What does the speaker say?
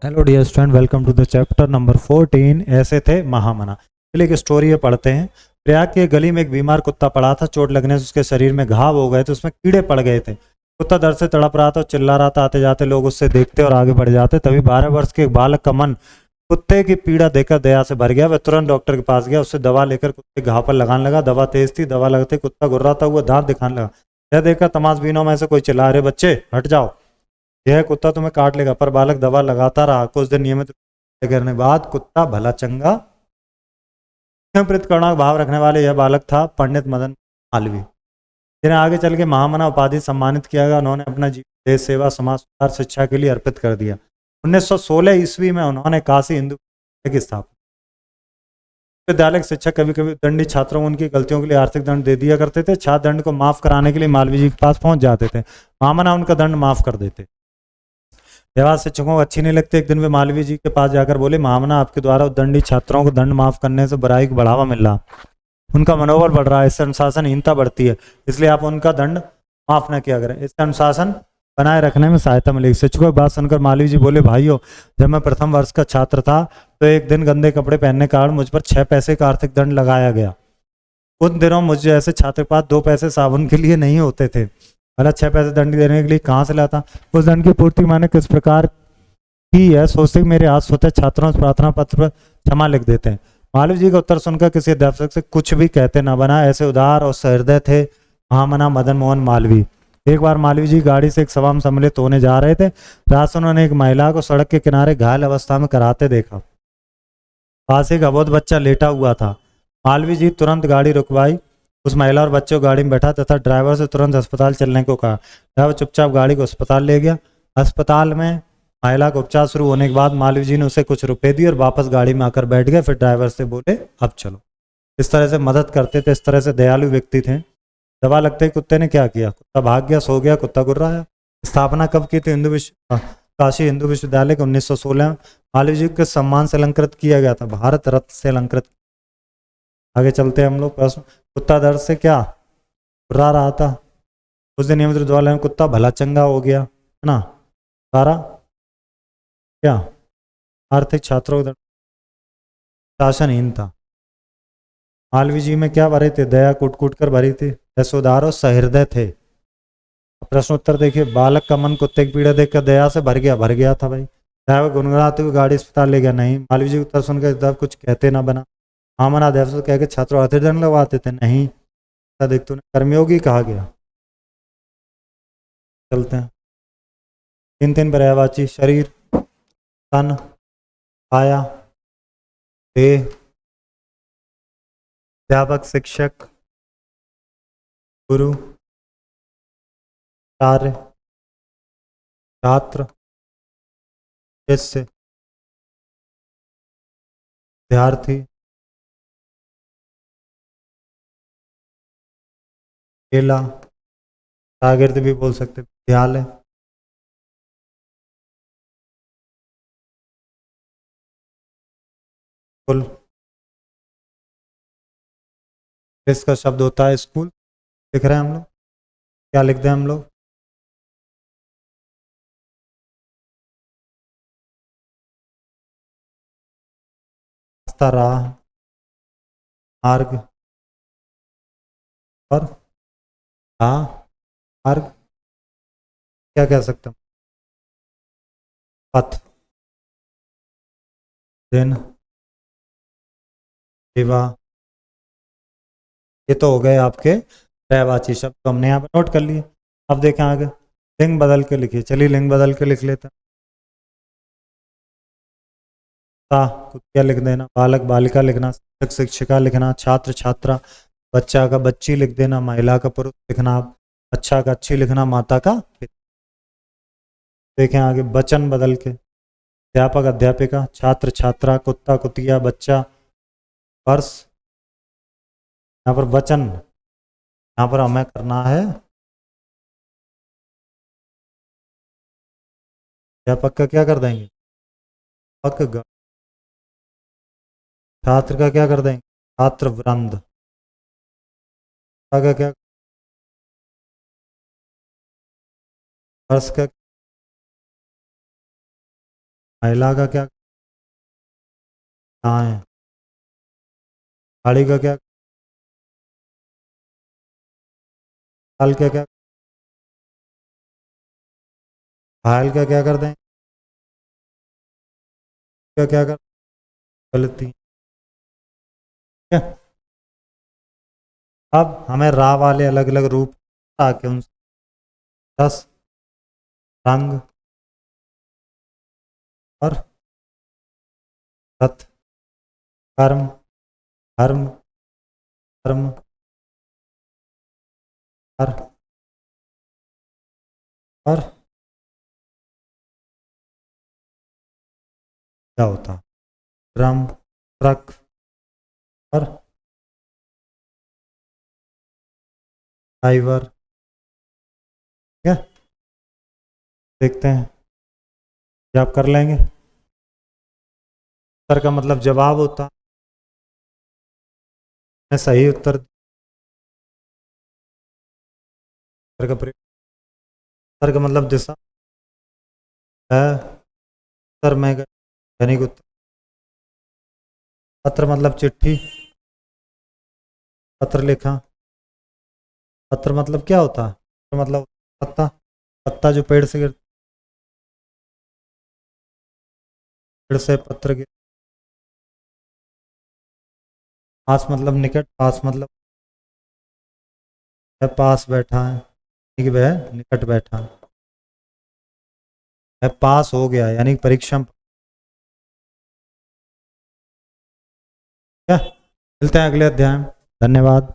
Hello dear student, welcome to the chapter number 14। ऐसे थे महामना। चलिए एक स्टोरी है, पढ़ते हैं। प्रयाग की एक गली में एक बीमार कुत्ता पड़ा था। चोट लगने से उसके शरीर में घाव हो गए थे, उसमें कीड़े पड़ गए थे। कुत्ता दर्द से तड़प रहा था और चिल्ला रहा था। आते जाते लोग उससे देखते और आगे बढ़ जाते। तभी 12 वर्ष के एक बालक का मन कुत्ते की पीड़ा देखकर दया से भर गया। वह तुरंत डॉक्टर के पास गया, उससे दवा लेकर कुत्ते के घाव पर लगाने लगा। दवा तेज थी, दवा लगते कुत्ता गुर्राता हुआ दांत दिखाने लगा। यह देखकर तमाशबीनों में से कोई चिल्ला, अरे बच्चे हट जाओ, यह कुत्ता तुम्हें काट लेगा। पर बालक दवा लगाता रहा। कुछ दिन नियमित करने बाद कुत्ता भला चंगा करुणा का भाव रखने वाले यह बालक था पंडित मदन मालवीय, जिन्हें आगे चल के महामना उपाधि सम्मानित किया गया। उन्होंने अपना जीवन देश सेवा, समाज सुधार, शिक्षा के लिए अर्पित कर दिया। 1916 ईस्वी में उन्होंने काशी हिंदू विद्यालय की स्थापना। विद्यालय के शिक्षक कभी कभी दंडी छात्रों को उनकी गलतियों के लिए आर्थिक दंड दे दिया करते थे। छात्र दंड को माफ कराने के लिए मालवीय जी के पास पहुंच जाते थे। महामना उनका दंड माफ कर देते। व्यवहार शिक्षकों को अच्छी नहीं लगती। एक दिन वे मालवीय जी के पास जाकर बोले, महामना, आपके द्वारा उद्दंडी छात्रों को दंड माफ करने से बुराई को बढ़ावा मिल रहा, उनका मनोबल बढ़ रहा है, इससे अनुशासनहीनता बढ़ती है, इसलिए आप उनका दंड माफ न किया करें, इससे अनुशासन बनाए रखने में सहायता मिलेगी। शिक्षकों की बात सुनकर मालवीय जी बोले, भाइयों, जब मैं प्रथम वर्ष का छात्र था तो एक दिन गंदे कपड़े पहनने के कारण मुझ पर 6 पैसे का आर्थिक दंड लगाया गया। उन दिनों मुझे ऐसे छात्र के पास 2 पैसे साबुन के लिए नहीं होते थे, भला 6 पैसे दंड देने के लिए कहाँ से लाता। उस दंड की पूर्ति मैंने किस प्रकार की है, सोचते मेरे हाथ सोते छात्रों से प्रार्थना पत्र पर क्षमा लिख देते हैं। मालवीय जी का उत्तर सुनकर किसी अध्यापक से कुछ भी कहते न बना। ऐसे उदार और सहृदय थे महामना मदन मोहन मालवीय। एक बार मालवीय जी गाड़ी से एक सभा में सम्मिलित होने जा रहे थे। रात से उन्होंने एक महिला को सड़क के किनारे घायल अवस्था में कराते देखा। पास एक अबोध बच्चा लेटा हुआ था। मालवीय जी तुरंत गाड़ी रुकवाई, उस महिला और बच्चे को गाड़ी में बैठा तथा ड्राइवर से तुरंत अस्पताल चलने को कहा। ड्राइवर चुपचाप गाड़ी को अस्पताल ले गया। अस्पताल में महिला का उपचार शुरू होने के बाद मालवीय जी ने उसे कुछ रुपए दिए और वापस गाड़ी में आकर बैठ गए। फिर ड्राइवर से बोले, अब चलो। इस तरह से मदद करते थे, इस तरह से दयालु व्यक्ति थे। दवा लगते ही कुत्ते ने क्या किया, कुत्ता भाग गया, सो गया, कुत्ता गुर्राया। स्थापना कब की थी काशी हिंदू विश्वविद्यालय के 1916 में। मालवीय जी के सम्मान से अलंकृत किया गया था, भारत रत्न से अलंकृत। आगे चलते हैं हम लोग। प्रश्न, कुत्ता दर्द से क्या गुर्रा रहा था। उस दिन नियमित विद्यालय में कुत्ता भला चंगा हो गया, है ना। 12 क्या आर्थिक छात्रों का शासनहीन था। मालवीय जी में क्या भरे थे, दया कूट कूट कर भरी थी, यशोदार और सहृदय थे। प्रश्न उत्तर देखिए। बालक का मन कुत्ते की पीड़ा देखकर दया से भर गया था भाई। ड्राइवर गुनगुनाते हुए गाड़ी अस्पताल ले गया, नहीं। मालवीय जी का उत्तर सुनकर कुछ कहते ना बना। महामना अध्यापक से कह के छात्रों आर्थिक दंड लगवाते थे, नहीं। देख तूने कर्मयोगी कहा गया। चलते हैं। 3 पर्यायवाची, शरीर, तन, काया, देह, अध्यापक, शिक्षक, गुरु, कार्य, छात्र, शिष्य, विद्यार्थी, केला, शागिर्द भी बोल सकते, विद्यालय, स्कूल। इसका शब्द होता है स्कूल। लिख रहे हैं हम लोग, क्या लिखते हैं हम लोग, रास्ता, राह, मार्ग और राह, मार्ग, क्या कह सकते हैं, पथ, दिन, विवाह। ये तो हो गए आपके पर्यायवाची शब्द, तो हमने यहाँ पर नोट कर लिए। अब देखें आगे, लिंग बदल के लिखिए। चलिए लिंग बदल के लिख लेते हैं। क्या लिख देना, बालक बालिका लिखना, शिक्षक शिक्षिका लिखना, छात्र छात्रा, बच्चा का बच्ची लिख देना, महिला का पुरुष लिखना, अच्छा का अच्छी लिखना, माता का पिता। देखें आगे, वचन बदल के, अध्यापक अध्यापिका, छात्र छात्रा, कुत्ता कुतिया, बच्चा, पर्स। यहाँ पर वचन, यहाँ पर हमें करना है अध्यापक का क्या कर देंगे, पक। छात्र का क्या कर देंगे, छात्र वृंद। का क्या, पर्स का महिला का क्या, कहाँ है? गाड़ी का क्या, काल का क्या, घायल का क्या कर दें, क्या क्या कर, गलती। ठीक है। अब हमें रा वाले अलग अलग रूप आके उन रस, रंग और रथ, कर्म, धर्म, कर्म, हर और क्या होता, ड्रम, ट्रक और ड्राइवर। ठीक है, देखते हैं ये आप कर लेंगे। उत्तर का मतलब जवाब होता है, सही उत्तर उत्तर का उत्तर का मतलब दिशा है, उत्तर में दैनिक उत्तर। पत्र मतलब चिट्ठी, पत्र लिखा। पत्र मतलब क्या होता है? पत्र मतलब पत्ता, पत्ता जो पेड़ से गिर, पेड़ से पत्र गिर। पास मतलब निकट, पास मतलब है पास बैठा है, यानी कि वह निकट बैठा है, पास हो गया यानी कि परीक्षा में। क्या, मिलते हैं अगले अध्याय में। धन्यवाद।